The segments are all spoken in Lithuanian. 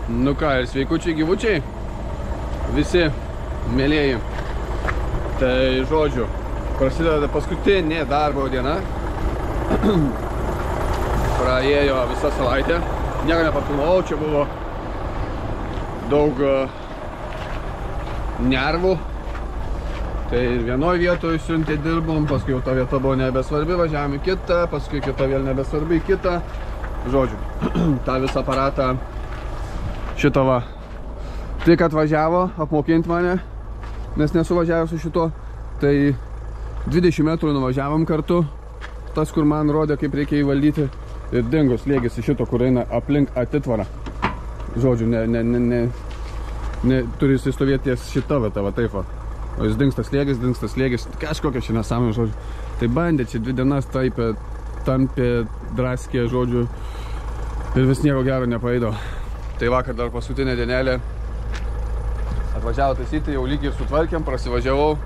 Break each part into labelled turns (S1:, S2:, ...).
S1: Nu ką, ir sveikučiai gyvučiai, visi mėlėjai. Tai žodžiu, prasideda paskutinė darbo diena. Praėjo visą savaitę. Nieko nepafilmavau, čia buvo daug nervų. Tai vienoje vietoje siuntė dirbom, paskui jau ta vieta buvo nebesvarbi, važiavom į kitą, paskui kita vėl nebesvarbi į kitą. Žodžiu, tą visą aparatą šitą va. Tik atvažiavo apmokinti mane, nes nesuvažiavau su šito. Tai 20 metrų nuvažiavom kartu, tas, kur man rodė, kaip reikia įvaldyti. Ir dingo slėgis iš šito, kur eina aplink atitvarą. Žodžiu, turi įsistovėti ties šita vieta, va taip va. O jis dingsta slėgis, kažkokia čia nesąmonė, žodžiu. Tai bandė čia 2 dienas taipė, tampė, draskė, žodžiu. Ir vis nieko gero nepaido. Tai vakar dar paskutinė dienelė. Atvažiavo taisyti, jau lygiai sutvarkėm, prasivažiavau.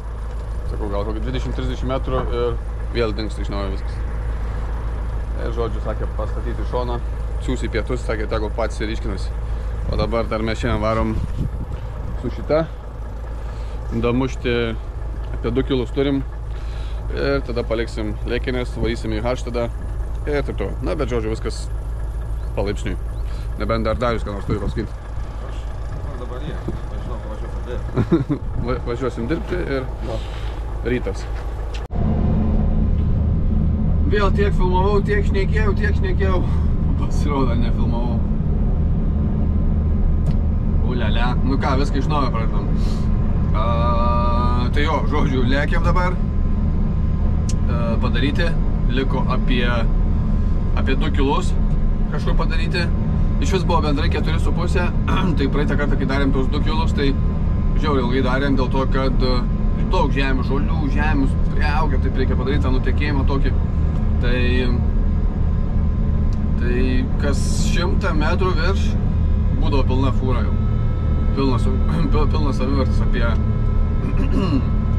S1: Sakau, gal kokį 20-30 metrų ir vėl dingsta iš naujo viskas. Ir žodžiu, sakė, pastatyti šoną, siūs į pietus, sakė, tegu patys ir iškinasi. O dabar dar mes šiandien varom su šita. Damušti apie 2 kilus turim. Ir tada paliksim lėkinės, varysim į Harštadą. Ir taip toliau. Na, bet žodžiu, viskas palaipsniui. Nebent dar Darius, ką nors turi pasakyti.
S2: Aš dabar jie, aš žinau, važiuosim dirbti.
S1: Važiuosim dirbti ir rytas. Vėl tiek filmavau, tiek šnekėjau. Pasirodo, nefilmavau. Ulialia. Nu ką, viską iš naujo pradedam. Tai jo, žodžiu, lėkiam dabar. Padaryti. Liko apie 2 kilus kažkur padaryti. Iš vis buvo bendrai 4,5. Tai praeitą kartą, kai darėm tos 2 kilus, tai žiauriai ilgai darėm dėl to, kad daug žemių, žolių, žemių priaugia, taip reikia padaryti tą nutekėjimą tokį. Tai kas 100 metrų virš būdavo pilna fūra jau. Pilnas savivartis apie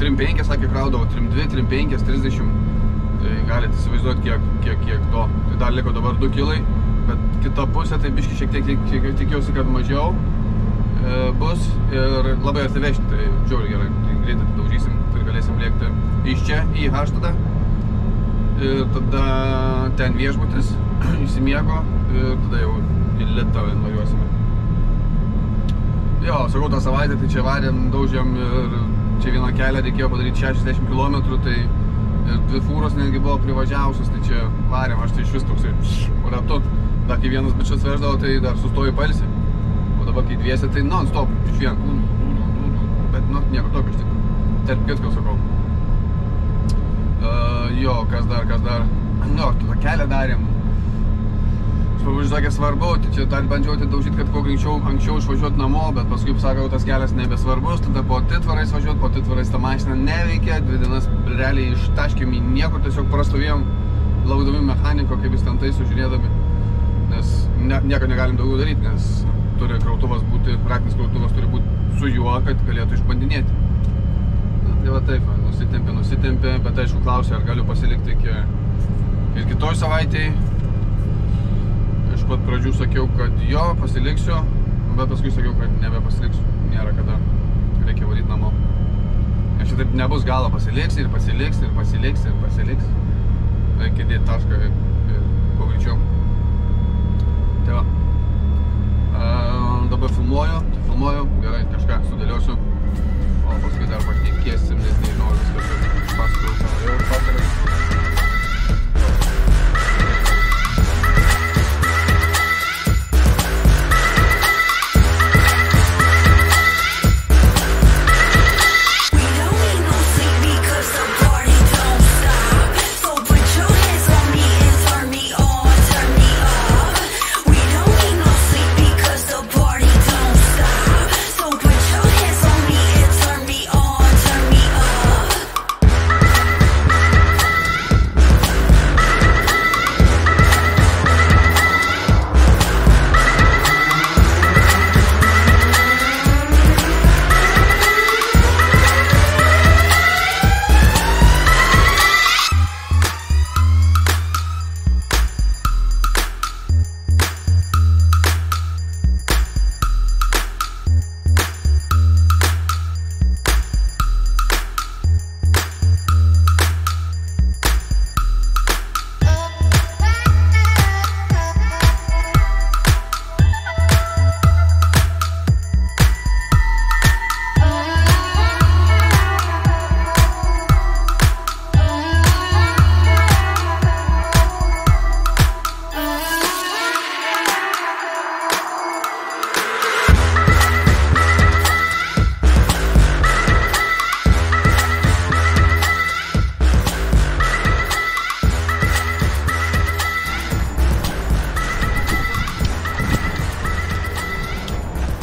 S1: 3,5, sakė, kraudavo 3,2, 3,5, 30. Tai galite įsivaizduoti, kiek to. Tai dar liko dabar 2 kilai, bet kita pusė, tai biški šiek tiek tikiausi, kad mažiau bus ir labai atsivežti, tai žiauriai gerai. Tai greitai daužysim ir galėsim lėkti iš čia į Harštadą. Ir tada ten viešbutis, įsimiego ir tada jau į Lietuvą važiuosime. Jo, sakau, tą savaitę tai čia varėm, daužėm ir čia vieną kelią reikėjo padaryti 60 km, tai ir 2 fūros netgi buvo privažiavusios, tai čia varėm, aš tai iš vis toksai ratu. Dar kai vienas bičias veždavo, tai dar sustoju palsi. O dabar kai dviesi, tai non-stop, iš vien, bet nu, nieko tokio iš tikrųjų. Tarp kitko, sakau. Jo, kas dar. Nu, tą kelią darėm. Aš sakė svarbu, tai čia dar bandžiau daužyti, kad kuo anksčiau išvažiuoti namo, bet paskui sakau, tas kelias nebesvarbus, tada po atitvarais važiuoti, po atitvarais ta mašina neveikia, 2 dienas realiai ištaškėm į niekur, tiesiog prastovėjom, laukdami mechaniko, kaip jis ten tai sužiūrėdami, nes nieko negalim daugiau daryti, nes turi krautuvas būti, raktinis krautuvas turi būti su juo, kad galėtų išbandinėti. Tai va taip, nusitempė, bet aišku klausė, ar galiu pasilikti iki kitoj savaitėj. Iš pat pradžių sakiau, kad jo, pasiliksiu, bet paskui sakiau, kad nebepasiliksiu, nėra kada, reikia varyti namo. Nes šitaip nebus galo, pasiliks. Reikia dėti tašką ir kuo greičiau. Tai va. Dabar filmuoju, gerai, kažką sudėliosiu. O paskui dar pašnekėsim, nes nežinau, viskas pasakau savo jau patarės.
S3: We don't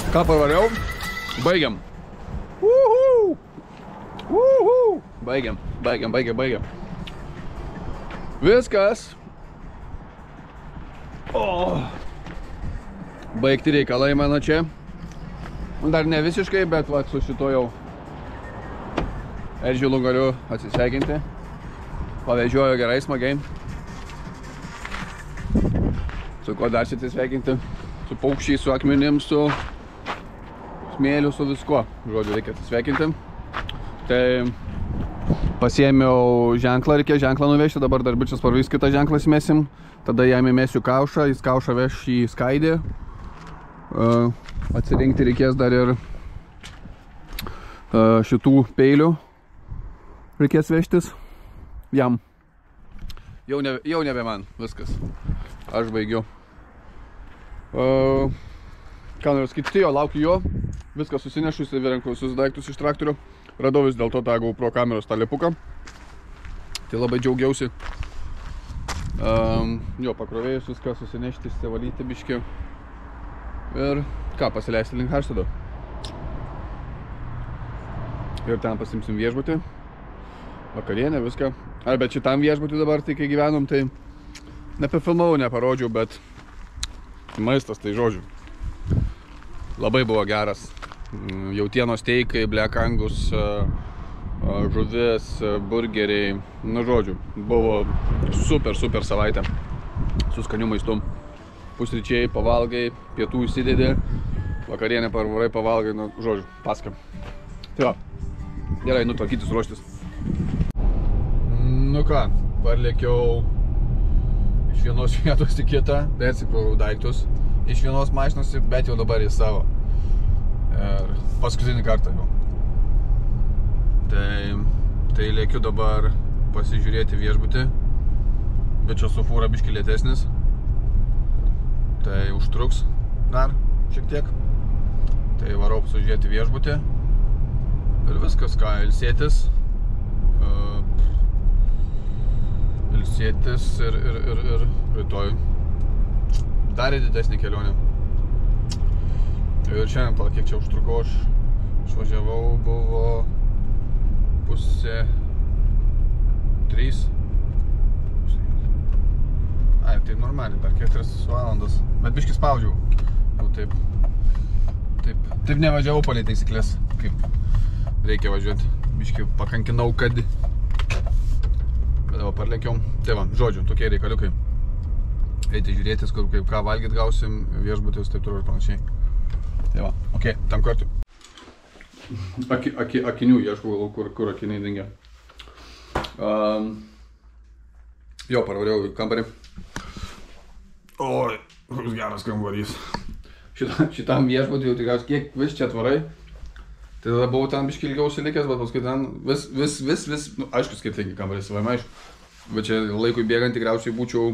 S1: Ką parvariau? Baigiam. Baigiam. Viskas. Baigti reikalai mano čia. Dar ne visiškai, bet va, su šito jau Eržilu galiu atsisveikinti. Pavežiojo gerai, smagiai. Su ko dar atsisveikinti? Su paukščiais, su akmenim, su smėliu, su viskuo. Žodžiu, reikia atsisveikinti. Tai pasiėmiau ženklą, reikėjo ženklą nuvežti, dabar dar bičias parvys kitą ženklą įmesim. Tada jam įmesiu kaušą, jis kaušą veš į skaidį. Atsirinkti reikės dar ir šitų peilių. Reikės vežtis jam. Jau nebe man, viskas. Aš baigiu. Ką noriu sakyti, jo, laukiu jo. Viską susinešu, įsirenku visus daiktus iš traktorių. Radau vis dėl to tą GoPro kameros tą lepuką. Tai labai džiaugiausi. Jo, pakrovėjus viską susinešti, įsivalyti biškį. Ir ką, pasileisti link Harstedo. Ir ten pasimsim viešbutį. Vakarienę, viską. Bet šitam viešbutį dabar, tai kai gyvenom, tai nepafilmavau, neparodžiau, bet maistas, tai žodžiu. Labai buvo geras. Jautienos steikai, Black Angus, žuvis, burgeriai. Nu, žodžiu, buvo super savaitė. Su skaniu maistu. Pusryčiai pavalgai, pietų įsidedi, vakarienę parvarai pavalgai, nu, žodžiu, paskam. Tai va, gerai, nutvarkytis, ruoštis. Nu ką, parlėkiau iš vienos vietos į kitą, persikrovau daiktus iš vienos mašinos, bet jau dabar į savo. Ir paskutinį kartą jau. Tai lėkiu dabar pasižiūrėti viešbutį, bet čia su fūra biškį lėtesnis. Tai užtruks dar šiek tiek. Tai varau pasižiūrėti viešbutį. Ir viskas, ką, ilsėtis. Ilsėtis ir rytoj dar didesnį kelionę. Ir šiandien, pala, kiek čia užtrukau, aš išvažiavau, buvo 2:30. Ai, tai normaliai, per 4 valandas. Bet biškį spaudžiau. Jau taip nevažiavau palei taisyklės, kaip reikia važiuoti. Biškį pakankinau, kad bet va, parlėkiau. Tai va, žodžiu, tokie reikaliukai. Eiti žiūrėtis, kur kaip ką valgyt gausim, viešbutis, taip toliau ir panašiai. Tai va, okei, tam kartui. Akinių ieškau, kur akiniai dingia. Jo, parvariau į kambarį. Oi, koks geras kambarys. Šitam viešbutį jau tikriausiai kiek vis čia atvarai. Tai tada buvau ten biškį ilgiau užsilikęs, bet paskui ten vis, nu, aišku, skirtingi kambarys, savai aišku. Bet čia laikui bėgant tikriausiai būčiau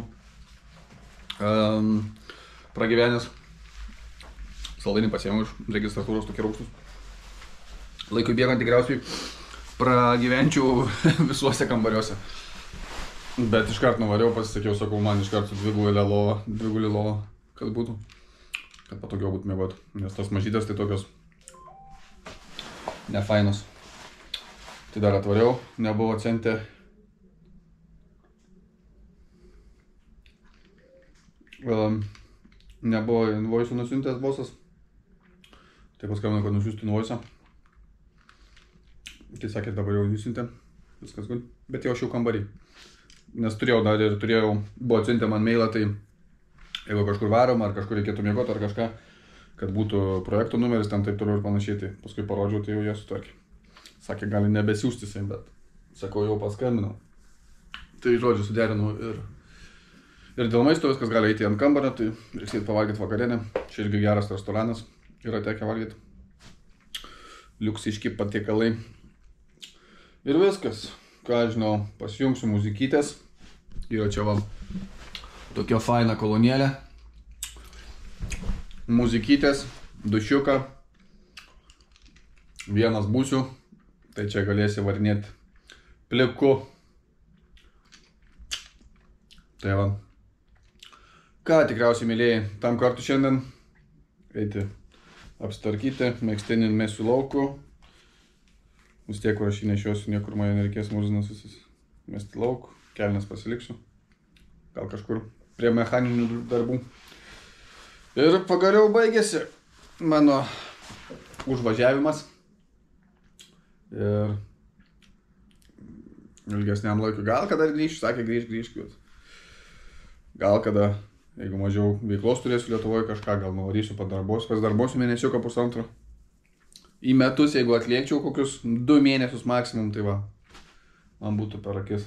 S1: pragyvenęs. Saldainį pasiėmiau iš registratūros tokie rūkstus. Laikui bėgant tikriausiai pragyvenčiau visuose kambariuose. Bet iškart nuvariau, pasisakiau, sakau, man iškart su dvigulė lova, kad būtų. Kad patogiau būtų mėgoti. Nes tos mažytės tai tokios nefainos. Tai dar atvariau, nebuvo centė. Nebuvo invoisų nusiuntęs bosas. Tai paskambino, kad nusiųstų invoisą. Tai sakė, dabar jau nusiuntė. Viskas good. Bet jau aš jau kambarį. Nes turėjau dar ir buvo atsiuntę man mailą, tai jeigu kažkur varom, ar kažkur reikėtų miegoti, ar kažką, kad būtų projekto numeris, ten taip toliau ir panašiai, tai paskui parodžiau, tai jau jie sutvarkė. Sakė, gali nebesiųsti jisai, bet sakau, jau paskambinau. Tai žodžiu, suderinau ir dėl maisto viskas gali eiti ant kambario, tai reiks eiti pavalgyti vakarienę. Čia irgi geras restoranas, yra tekę valgyti. Liuksiški patiekalai. Ir viskas, ką žinau, pasijungsiu muzikytės. Yra čia va tokia faina kolonėlė. Muzikytės, dušiuką. Vienas būsiu, tai čia galėsi varinėti pliku. Tai va. Ką tikriausiai, mėlėjai, tam kartu šiandien eiti apsitarkyti, megztinį mesiu laukų. Vis tiek, kur aš jį nešiosiu, niekur man nereikės murzinas visus mesti lauk, kelnes pasiliksiu. Gal kažkur prie mechaninių darbų. Ir pagaliau baigėsi mano užvažiavimas. Ir ilgesniam laikui. Gal kada grįšiu, sakė grįžk. Gal kada, jeigu mažiau veiklos turėsiu Lietuvoje kažką, gal nuvarysiu pasidarbosiu mėnesiuką pusantro. Į metus, jeigu atliekčiau kokius 2 mėnesius maksimum, tai va, man būtų per akis.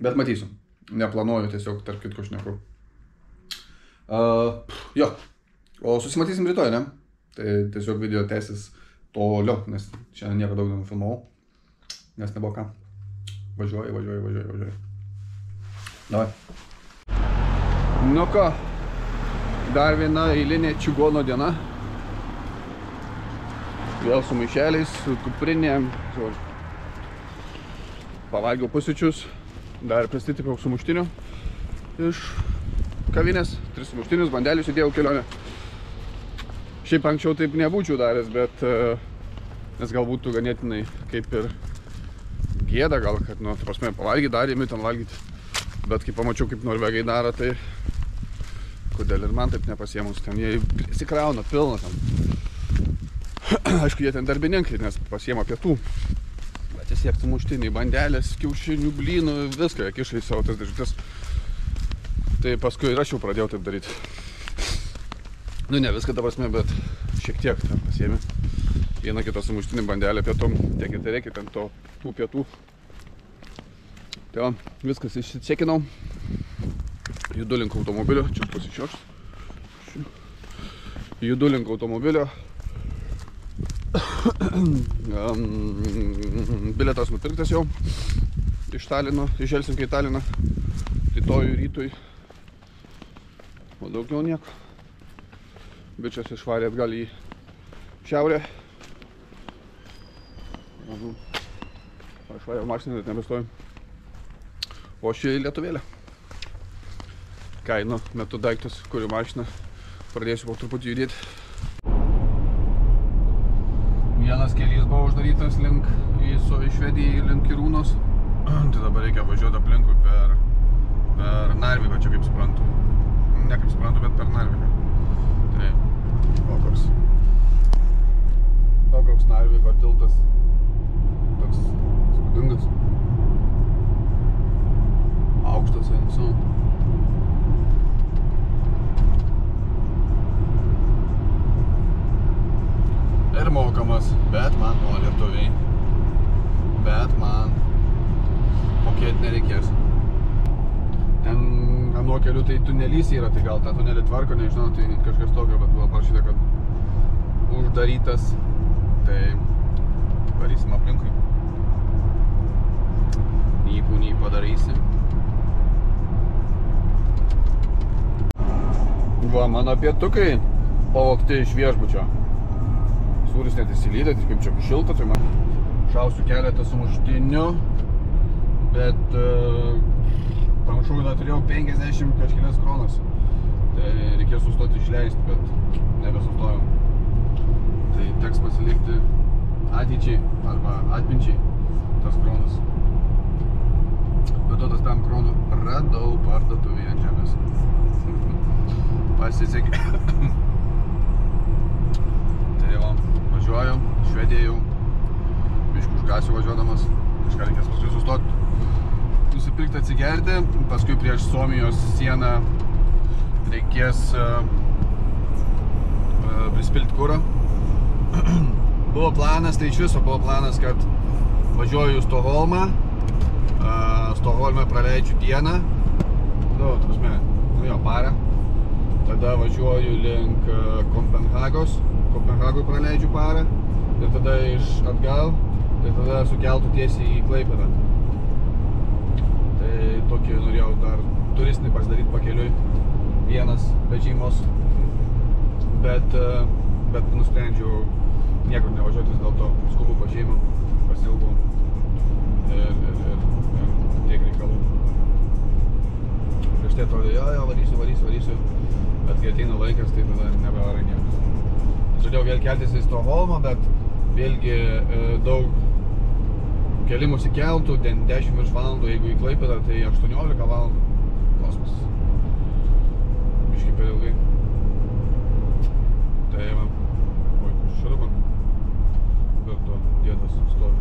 S1: Bet matysiu. Neplanuoju, tiesiog tarp kitko šneku. Jo. O susimatysim rytoj, ne? Tai tiesiog video tęsis toliau, nes šiandien nieko daug nenufilmavau. Nes nebuvo ką. Važiuoju. Davai. Nu ką, dar viena eilinė čigono diena. Vėl su maišeliais, su kuprinėm. Pavalgiau pusryčius. Dar pristatyti sumuštinių iš kavinės. 3 sumuštinius, bandelius įdėjau kelionę. Šiaip anksčiau taip nebūčiau daręs, bet nes gal būtų ganėtinai kaip ir gėda, gal kad, nu, ta prasme, pavalgyti, dar imi ten valgyti. Bet kai pamačiau, kaip norvegai daro, tai kodėl ir man taip nepasiemus, ten jie prisikrauna pilną ten. Aišku, jie ten darbininkai, nes pasiema pietų. Bet vis tiek sumuštiniai, bandelės, kiaušinių, blynų, viską jie kiša į savo tas dėžutes. Tai paskui ir aš jau pradėjau taip daryti. Nu, ne viską, ta prasme, bet šiek tiek ten pasiemi. Vieną kitą sumuštinį bandelę pietom, tiek ir tai reikia ten tų pietų. Tai va, viskas išsiciekinau. Judu link automobilio, čia pasišioks. Judu link automobilio. Biletas nupirktas jau iš Talino, iš Helsinkio į Taliną. Rytoj. O daugiau nieko. Bičias išvarė atgal į šiaurę. Išvarė mašiną, net nebestojom. O ši lietuvėlė. Kaino metu daiktus, kurių mašiną pradėsiu po truputį judėti. Vienas kelias buvo uždarytas link į Švediją, link Kirūnos. Tai dabar reikia važiuoti aplinkui per Narviką, čia kaip suprantu. Ne kaip suprantu, bet per Narviką. Tai, o koks Narviko tiltas. Toks spūdingas. Aukštas, einu. Ir mokamas, bet man nuo lietuviai. Bet man mokėti nereikės. Ten nuo kelių tai tunelys yra, tai gal tą tunelį tvarko, nežinau, tai kažkas tokio, bet buvo parašyta, kad uždarytas. Tai varysim aplinkui. Nieko padarysim. Va, mano pietukai pavogti iš viešbučio. Sūris net įsilydė, tai kaip čia šilta, tai man šausiu keletą sumuštinių, bet panašu, kad turėjau 50 kažkelias kronas. Tai reikės sustoti išleisti, bet nebesustojau. Tai teks pasilikti ateičiai arba atminčiai tas kronas. Bet to tas tam kronų radau parduotuvėje ant žemės. Pasisekė. Tai va, važiuoju, Švedijau, biškį užgasiu važiuodamas, kažką reikės paskui sustoti, nusipirkti atsigerti, paskui prieš Suomijos sieną reikės prispilti kurą. Buvo planas, tai iš viso buvo planas, kad važiuoju į Stokholmą, Stokholme praleidžiu dieną, parą. Tada važiuoju link Kopenhagoj praleidžiu parą ir tada iš atgal, tai tada sukeltų tiesiai į Klaipėdą. Tai tokį norėjau dar turistinį pasidaryti pakeliui, vienas be šeimos, bet nusprendžiau niekur nevažiuoti, dėl to skubu po šeimą, pasilgau ir tiek reikalų. Prieš tai atrodė, jo, varysiu, bet kai ateina laikas, tai tada nebevarai niekas. Žodėjau turėjau vėl keltis į Stokholmą, bet vėlgi daug kelimus į keltų, ten 10 virš valandų, jeigu į Klaipėdą, tai 18 valandų. Kosmos. Biškai per ilgai. Tai va. Oi, kas čia dabar? Kartu dėdas stovi.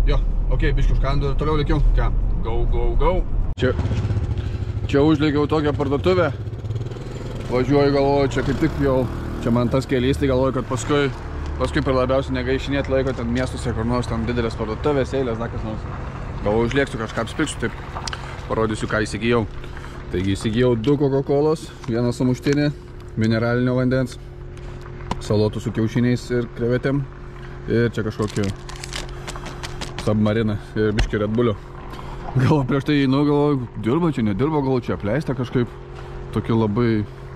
S1: Jo, okei, biškai užkandu ir toliau lėkiau. Ką? Go. Čia užlėkiau tokią parduotuvę. Važiuoju, galvoju, čia kaip tik jau, čia man tas keliais, tai galvoju, kad paskui per labiausiai negaišinėti laiko ten miestuose, kur nors ten didelės parduotuvės, eilės, dakas nors. Galvoju, užlėksiu, kažką apspirksiu, taip parodysiu, ką įsigijau. Taigi įsigijau 2 Coca-Colos, 1 sumuštinį, mineralinio vandens, salotų su kiaušiniais ir krevetėm ir čia kažkokį submariną ir biškį Red Bullio. Galvoju, prieš tai einu, galvoju, dirba čia, nedirba, galvoju, čia apleista kažkaip. Tokia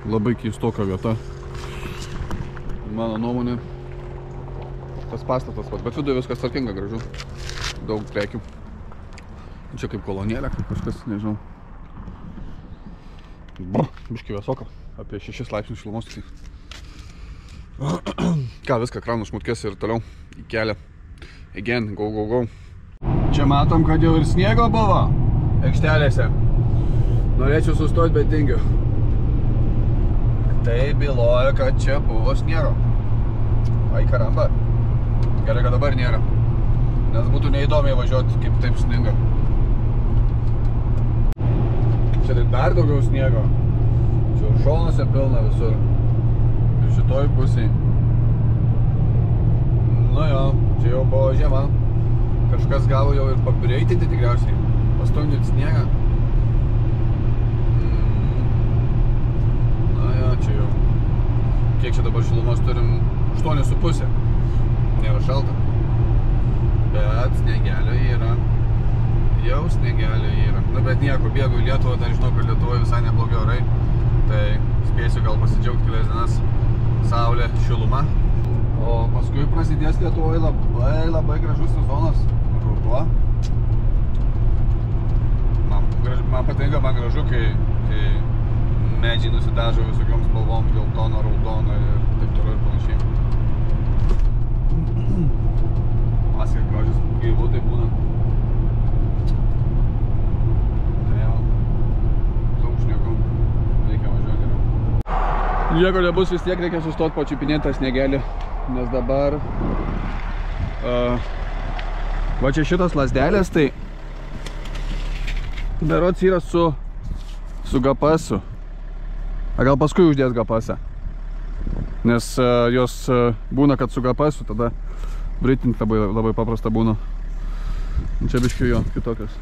S1: labai keistoka vieta. Mano nuomonė, tas pastatas, bet viduje viskas tvarkinga, gražu. Daug prekių. Čia kaip kolonėlė, kaip kažkas, nežinau. Biškį vėsoka, apie 6 laipsnių šilumos tik. Ką, viską, kranų šmutkės ir toliau į kelią. Again, go. Čia matom, kad jau ir sniego buvo aikštelėse. Norėčiau sustoti, bet tingiu. Tai byloja, kad čia buvo sniego. Ai, karamba. Gerai, kad dabar nėra. Nes būtų neįdomiai važiuoti, kaip taip sninga. Čia tai dar daugiau sniego. Čia šonuose pilna visur. Ir šitoj pusėj. Nu jo, čia jau buvo žiema. Kažkas gavo jau ir papireitinti tikriausiai. Pastumdyti sniegą. Na jo, čia jau. Kiek čia dabar šilumos turim? 8,5. Nėra šalta. Bet sniegelio yra. Jau sniegelio yra. Nu bet nieko, bėgu į Lietuvą, dar žinau, kad Lietuvoje visai neblogi orai. Tai spėsiu gal pasidžiaugti kelias dienas saulė, šiluma. O paskui prasidės Lietuvoje labai gražus sezonas. Ruduo. Man patinka, man gražu, kai medžiai nusidažo visokiom spalvom, geltono, raudono ir taip toliau ir panašiai. Maskai gražius, gaivu tai būna. Tai jau, daug šnekau, reikia važiuoti geriau. Nieko nebus, vis tiek reikia sustoti pačiupinėti tą sniegelį, nes dabar va čia šitos lazdelės, tai berods yra su GPS-u. A gal paskui uždės GPS-ą. Nes jos būna, kad su GPS-u tada britinti labai paprasta būna. Čia biškiu jo kitokios.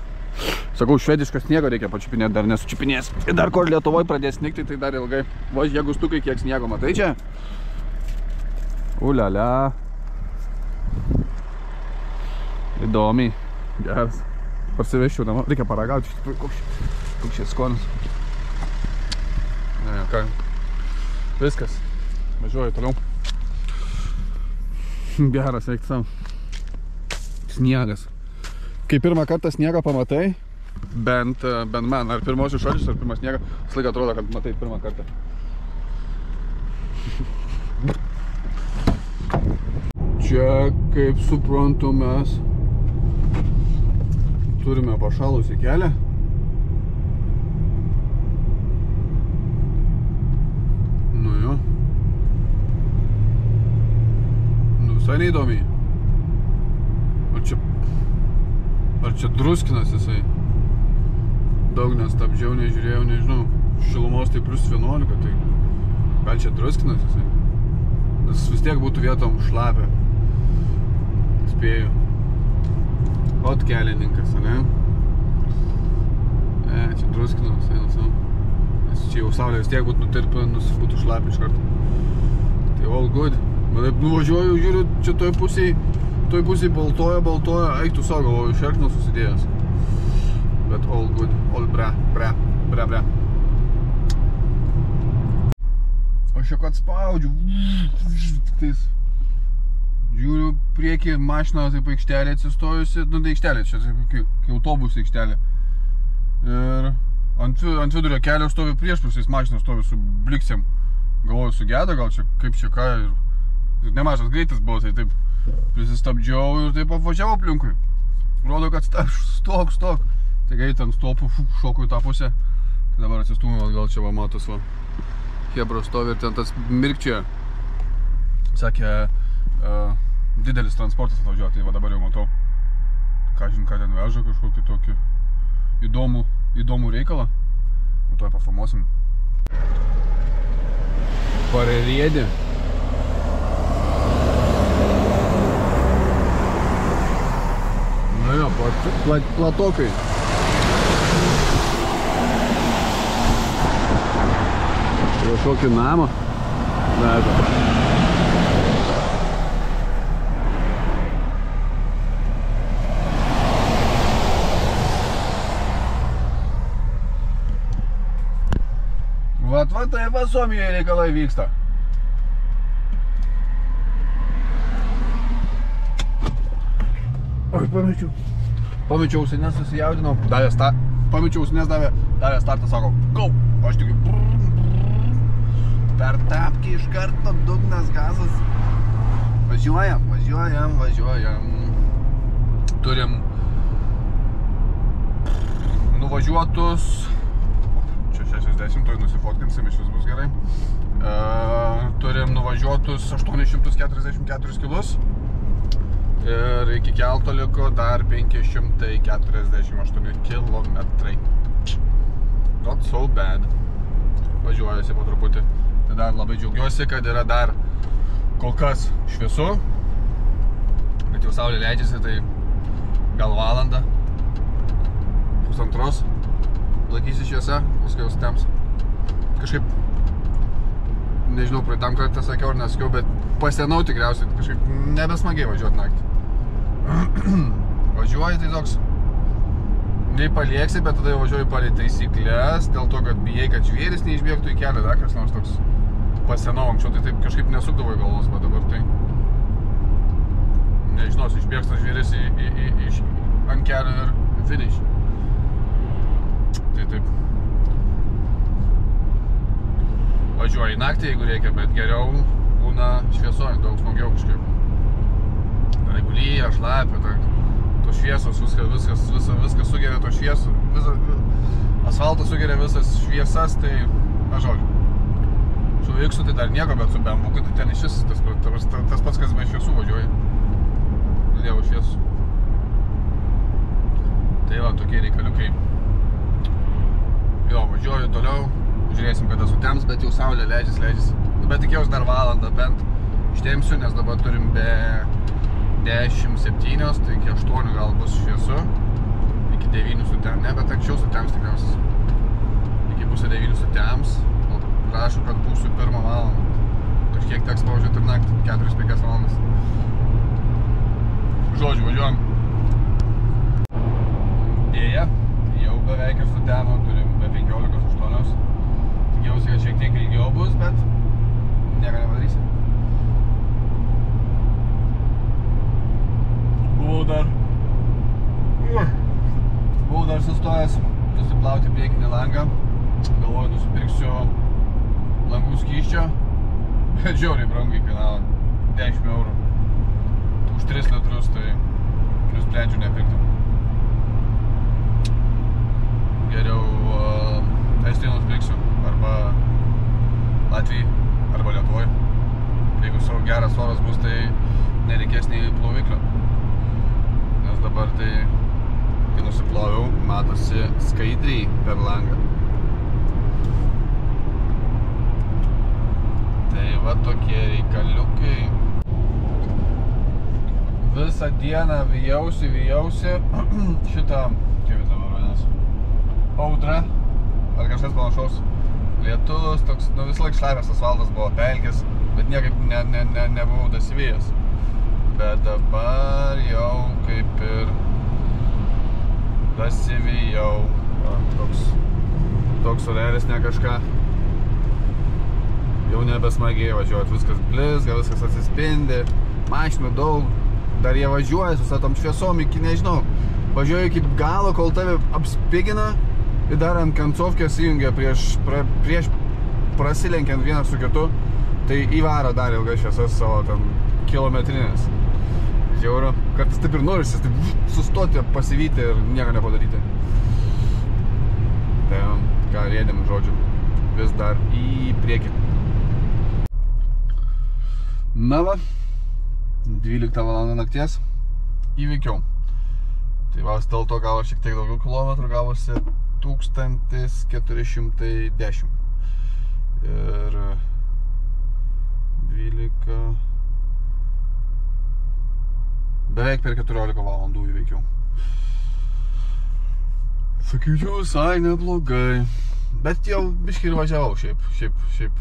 S1: Sakau, švediškas sniego reikia pačiupinėti, dar nesučiupinės. Ir dar kur Lietuvoje pradės snigti, tai dar ilgai. Va, jeigu stukai kiek sniego, matai čia? Ulialia. Įdomiai. Geras. Parsiveščiau namo. Reikia paragauti. Koks šis skonis. Ne, ką. Viskas. Važiuoju toliau. Geras, eik sam. Sniegas. Kai pirmą kartą sniegą pamatai, bent man, ar pirmosius šalčius, ar pirmą sniegą, vis laik atrodo, kad matai pirmą kartą. Čia, kaip suprantu, mes turime pašalusį kelią. Nu jo. Nu visai neįdomiai. Ar čia druskinas jisai? Daug nestabdžiau, nežiūrėjau, nežinau. Šilumos tai plus 11, tai gal čia druskinas jisai? Nes vis tiek būtų vietom šlapia. Spėju. Ot kelininkas, ane? Čia druskinas, eina savo. Nes čia jau saulė vis tiek būtų nutirpinus, būtų šlapia iš karto. Tai all good. Bet taip nuvažiuoju, žiūriu, čia toj pusėj baltoja, eik tu savo, galvoju, šerkšnas susidėjęs. Bet all good, all bra. Aš čia kad spaudžiu, tais, žiūriu priekį mašiną, taip aikštelė atsistojusi, nu tai aikštelė, čia kaip autobusų aikštelė. Ir ant vidurio kelio stovi priešpusiais mašinas, stovi su bliksėm. galvoju, sugedo, gal čia, kaip čia ką, ir nemažas greitis buvo, tai taip prisistabdžiau ir taip apvažiavau aplinkui. Rodo, kad stok. Tai greit ant stopų, šokau į tą pusę. Tai dabar atsistūmiau, gal čia va matos, va. Hebra stovi ir ten tas mirkčioja. Sakė, didelis transportas atvažiuoja, tai va dabar jau matau. Ką ten veža, kažkokį tokį įdomų reikalą. O to pafilmuosim. Parėdė. Nu jo, platokai. Kažkokį namą. Veža. Va, tai va Suomijoje reikalai vyksta. Oi, pamečiau ausinės, susijaudinau. Pamečiau ausinės, davė startą, sako, go! Aš tik per tapkį iš karto, dugnas, gazas. Važiuojam. Turim nuvažiuotus 60, tai nusifotkinsim, iš vis bus gerai. Turim nuvažiuotus 844 kilus ir iki kelto liko dar 548 kilometrai. Not so bad. Važiuojasi po truputį. Tai dar labai džiaugiuosi, kad yra dar kol kas šviesu, bet jau saulė leidžiasi, tai gal valandą, pusantros. Laikysi šviesa, paskui jau stems. Kažkaip, nežinau, praeitam kartą sakiau ar nesakiau, bet pasienau tikriausiai, kažkaip nebesmagiai važiuoti naktį. Važiuoji, tai toks, nei palieksi, bet tada važiuoji palei taisyklės, dėl to, kad bijai, kad žvėris neišbėgtų į kelią, dar kas nors toks pasienau. Anksčiau tai taip kažkaip nesukdavo į galvos, bet dabar tai, nežinosiu, išbėgs tas žvėris ant kelio ir finish. Tai taip. Važiuoji naktį, jeigu reikia, bet geriau būna šviesoj, daug smagiau kažkaip. Dar jeigu lyja, šlapia, tos šviesos, viskas sugeria to šviesų. Asfaltas sugeria visas šviesas, tai, na žodžiu. Su Viksu tai dar nieko, bet su Bembuku tai ten išvis tas pats, kas be šviesų važiuoja. Dievo šviesų. Tai va, tokie reikaliukai. Jo, važiuoju toliau, žiūrėsim, kada sutems, bet jau saulė leidžiasi. Bet tikiaus dar valandą bent ištemsiu, nes dabar turim be 10:07, tai iki 8 gal bus šviesu. Iki 9 sutems, ne, bet anksčiau sutems tikriausiai. Iki pusė 9 sutems, o rašau, kad būsiu 1 valandą. Kažkiek teks pavažiuoti ir naktį, 4-5 valandas. Žodžiu, važiuojam. Dėja, jau beveik ir sutemo, turim be 15:08. Tikiausi, kad šiek tiek ilgiau bus, bet nieko nepadarysim. Buvau dar sustojęs nusiplauti priekinį langą. Galvoju, nusipirksiu langų skysčio, bet žiauriai brangiai kainavo 10 eurų. Už 3 litrus, tai nusprendžiu nepirkti. Geriau Estijoj nusipirksiu, arba Latvijai, arba Lietuvoj. Jeigu geras oras bus, tai nereikės nei ploviklio. Nes dabar tai, kai nusiploviau, matosi skaidriai per langą. Tai va tokie reikaliukai. Visą dieną vijausi šitą, kaip dabar vadinasi, audra, ar kažkas panašaus. Lietus, toks, visą laik šlapias asfaltas buvo, pelkis, bet niekaip nebuvau dasivėjęs. Bet dabar jau kaip ir dasivėjau. Toks orelis ne kažką. Jau nebesmagiai važiuoti, viskas blizga, viskas atsispindi, mašinų daug. Dar jie važiuoja su tom šviesom iki, nežinau, važiuoja iki galo, kol tave apspigina ir dar ant kancovkės įjungia prieš prasilenkiant vienas su kitu, tai įvaro dar ilgai šviesas savo ten kilometrinės. Žiauru, kartais taip ir norisi, taip sustoti, pasivyti ir nieko nepadaryti. Tai ką rėdėm, žodžiu, vis dar į priekį. Na va, 12 val. Nakties įveikiau. Tai va, dėl to gavo šiek tiek daugiau kilometrų, gavosi 1410. Ir 12... Beveik per 14 valandų įveikiau. Sakyčiau, visai neblogai. Bet jau biškį ir važiavau šiaip.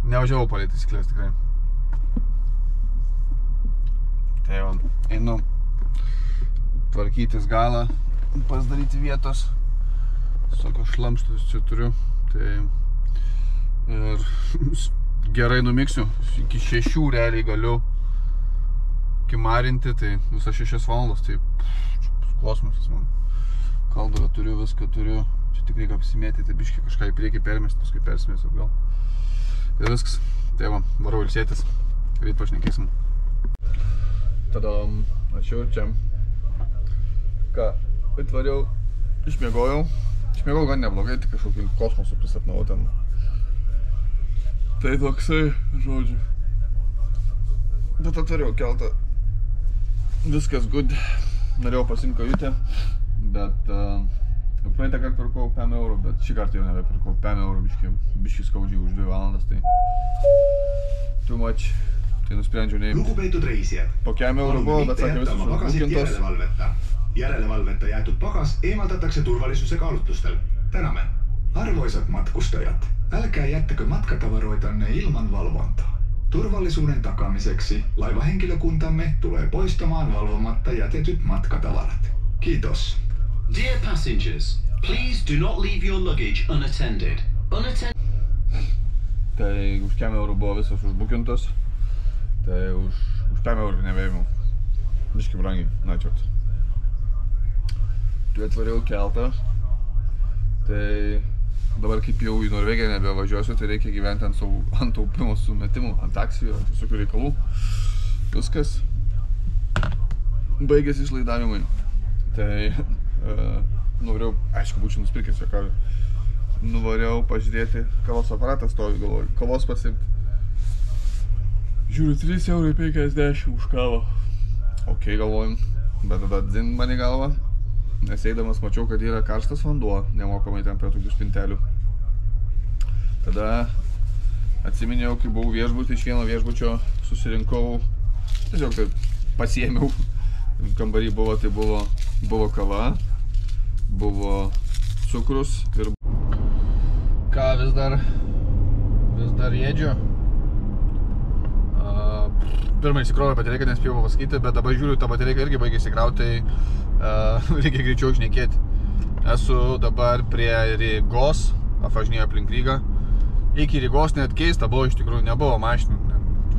S1: Nevažiavau palei taisyklės tikrai. Tai jau einu tvarkytis galą, pasidaryti vietos. Sako, šlamštus čia turiu. Tai ir gerai numiksiu. Iki 6 realiai galiu kimarinti, tai visą 6 valandas, tai kosmosas man. Kaldurą turiu, viską turiu. Čia tik reikia apsimėtyti, biškį kažką į priekį permesti, paskui persimėsiu atgal. Ir viskas. Tai va, varau ilsėtis. Ryt pašnekėsim. Tada ačiū čia. Ką, atvariau, išmiegojau. Išmiegojau gan neblogai, tik kažkokį kosmosų prisapnau ten. Tai toksai, žodžiu. Bet atvariau keltą. Viskas good. Norėjau pasimti kajutę, bet praeitą kartą pirkau 5 eurų, bet šį kartą jau nebepirkau 5 eurų, biškį skaudžiai už 2 valandas, tai too much. Tai nusprendžiau neimti.
S3: Lugupeetud reisijad,
S1: po 5 eurų buvo, bet sakė visus užbukintos.
S3: Järelevalveta jäetud pagas eemaldatakse turvalisuse kaalutlustel. Täname. Arvoisat matkustajat, älkää jättäkö matkatavaroitanne ilman valvontaa. Turvallisuuden takaamiseksi laivahenkilökuntamme tulee poistamaan valvomatta jätetyt matkatavarat. Kiitos.
S4: Dear passengers, please do not leave your luggage unattended.
S1: Tai už 5 eurų buvo visos užbukintos. Tai už 5 eurų nebeėmiau. Biškį brangiai, načiot. Tai atvariau keltą. Tai dabar kaip jau į Norvegiją nebevažiuosiu, tai reikia gyventi ant taupimo sumetimų, ant taksijų, ant visokių reikalų. Viskas. Baigėsi išlaidavimai. Tai nuvariau, aišku, būčiau nusipirkęs jo kavą. Nuvariau pažiūrėti, kavos aparatas stovi, galvoju, kavos pasimti. Žiūriu, 3,50 € už kavą. Ok, galvojim, bet tada dzin man į galvą. Nes eidamas mačiau, kad yra karštas vanduo, nemokamai ten prie tokių spintelių. Tada atsiminiau, kai buvau viešbutį, iš vieno viešbučio susirinkau, tiesiog tai pasiėmiau. Kambarį buvo, tai buvo kava, buvo cukrus ir... Ką vis dar ėdžiu. Pirmą įsikrovė bateriją, nespėjau pasakyti, bet dabar žiūriu, ta baterija irgi baigė įsikrauti, tai reikia greičiau šnekėti. Esu dabar prie Rygos, apvažinėjau aplink Rygą. Iki Rygos net keista buvo, iš tikrųjų nebuvo mašinų.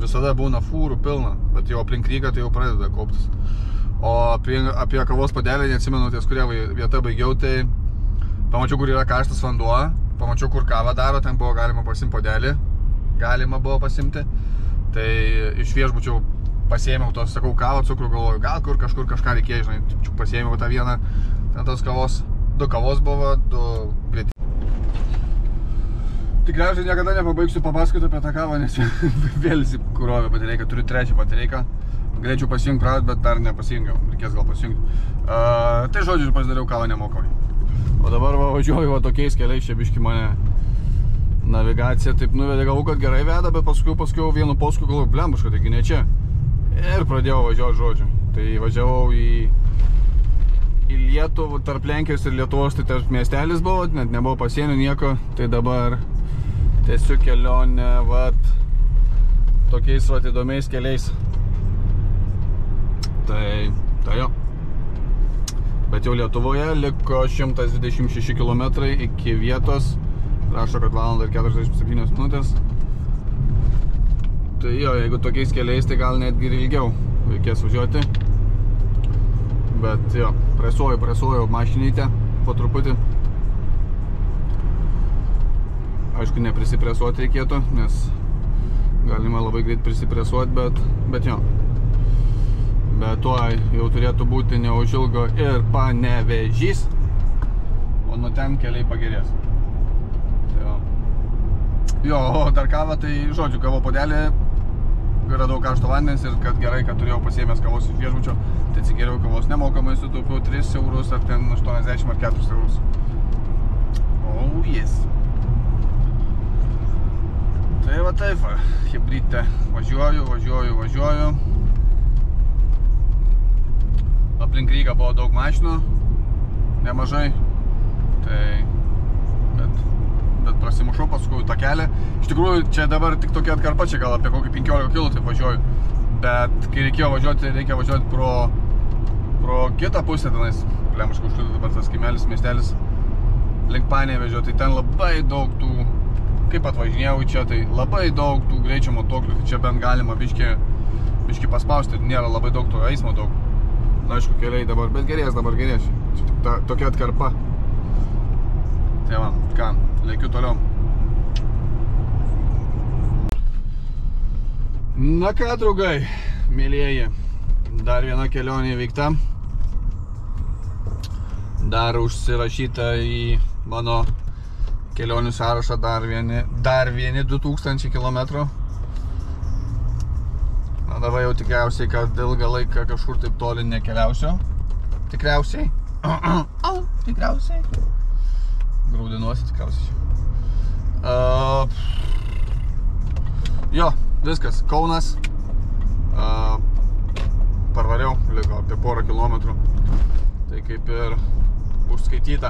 S1: Visada būna fūrų pilna, bet jau aplink Rygą tai jau pradeda kauptis. O apie kavos padelį, neatsimenu ties kuria vieta baigiau, tai pamačiau, kur yra karštas vanduo, pamačiau, kur kavą daro, ten buvo galima pasimti padelį, galima buvo pasimti. Tai iš viešbučių pasiėmiau tos, sakau, kavą, cukrų, galvoju, gal kur kažkur kažką reikėjo, žinai, pasiėmiau tą vieną, ten tos kavos, 2 kavos buvo, 2 grėti. Tikriausiai niekada nepabaigsiu papasakoti apie tą kavą, nes vėl įsikurovė batereiką, turiu 3 batereiką, galėčiau pasijungti praut, bet dar nepasijungiau, reikės gal pasijungti. Tai žodžiu, pasidariau kavą nemokamai. O dabar važiuoju tokiais keliais, čia biški mane navigacija taip nuvedė, galvoju, kad gerai veda, bet paskui vienu posku galvoju, blembuška, taigi ne čia. Ir pradėjau važiuoti, žodžiu. Tai važiavau į Lietuvą, tarp Lenkijos ir Lietuvos, tai tarp miestelis buvo, net nebuvo pasienio nieko. Tai dabar tiesiu kelionę, vat, tokiais vat įdomiais keliais. Tai jo. Bet jau Lietuvoje liko 126 km iki vietos. Rašo, kad valandą ir 47 minutės. Tai jo, jeigu tokiais keliais, tai gal netgi ir ilgiau reikės važiuoti. Bet jo, presuoju mašinytę po truputį. Aišku, neprisipresuoti reikėtų, nes galima labai greit prisipresuoti, bet jo. Bet tuoj jau turėtų būti neužilgo ir Panevėžys, o nuo ten keliai pagerės. Tai jo. Jo, dar kava, tai žodžiu, kavo puodelį, radau karšto vandens ir kad gerai, kad turėjau pasiėmęs kavos iš viešbučio, tai atsigėriau kavos nemokamai, sutaupiau 3 eurus ar ten 80 ar 4 eurus. Oh, yes. Tai va taip, hibridte važiuoju. Aplink Rygą buvo daug mašinų, nemažai, tai, bet prasimušau paskui tą kelią. Iš tikrųjų, čia dabar tik tokia atkarpa, čia gal apie kokį 15 km taip važiuoju, bet kai reikia važiuoti pro kitą pusę tenais, Lemškų užkliūtų dabar tas kaimelis, miestelis, link Panevėžio, tai ten labai daug tų, kaip atvažinėjau čia, tai labai daug tų greičio matuoklių, tai čia bent galima biški paspausti, nėra labai daug to eismo daug. Na, aišku, keliai dabar, bet gerės. Čia tik tokia atkarpa. Tai va, ką, lėkiu toliau. Na ką, draugai, mėlieji, dar viena kelionė įveikta. Dar užsirašyta į mano kelionių sąrašą dar vieni 2000 km. Na, dabar jau tikriausiai, kad ilgą laiką kažkur taip toli nekeliausiu. Tikriausiai. Tikriausiai. Graudinuosi tikriausiai. Jo, viskas. Kaunas. Parvariau, liko apie porą kilometrų. Tai kaip ir užskaityta.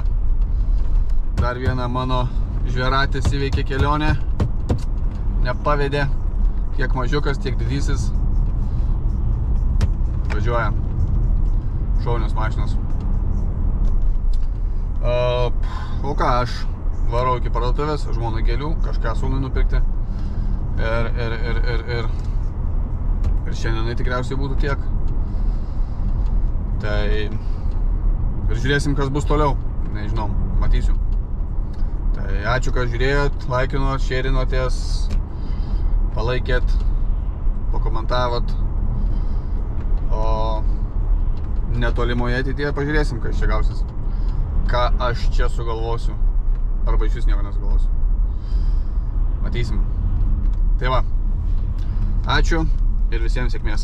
S1: Dar viena mano žvėratės įveikė kelionę. Nepavedė. Tiek mažiukas, tiek didysis. Važiuoja. Šaunios mašinos. O ką, aš varau iki parduotuvės, žmonai gėlių, kažką sūnui nupirkti. Ir šiandienai tikriausiai būtų tiek. Tai ir žiūrėsim, kas bus toliau. Nežinau, matysiu. Tai ačiū, kad žiūrėjot, laikinot, šėrinotės, palaikėt, pakomentavot. O netolimoje ateityje pažiūrėsim, kas čia gausis. Ką aš čia sugalvosiu. Arba iš vis nieko nesugalvosiu. Matysim. Tai va. Ačiū ir visiems sėkmės.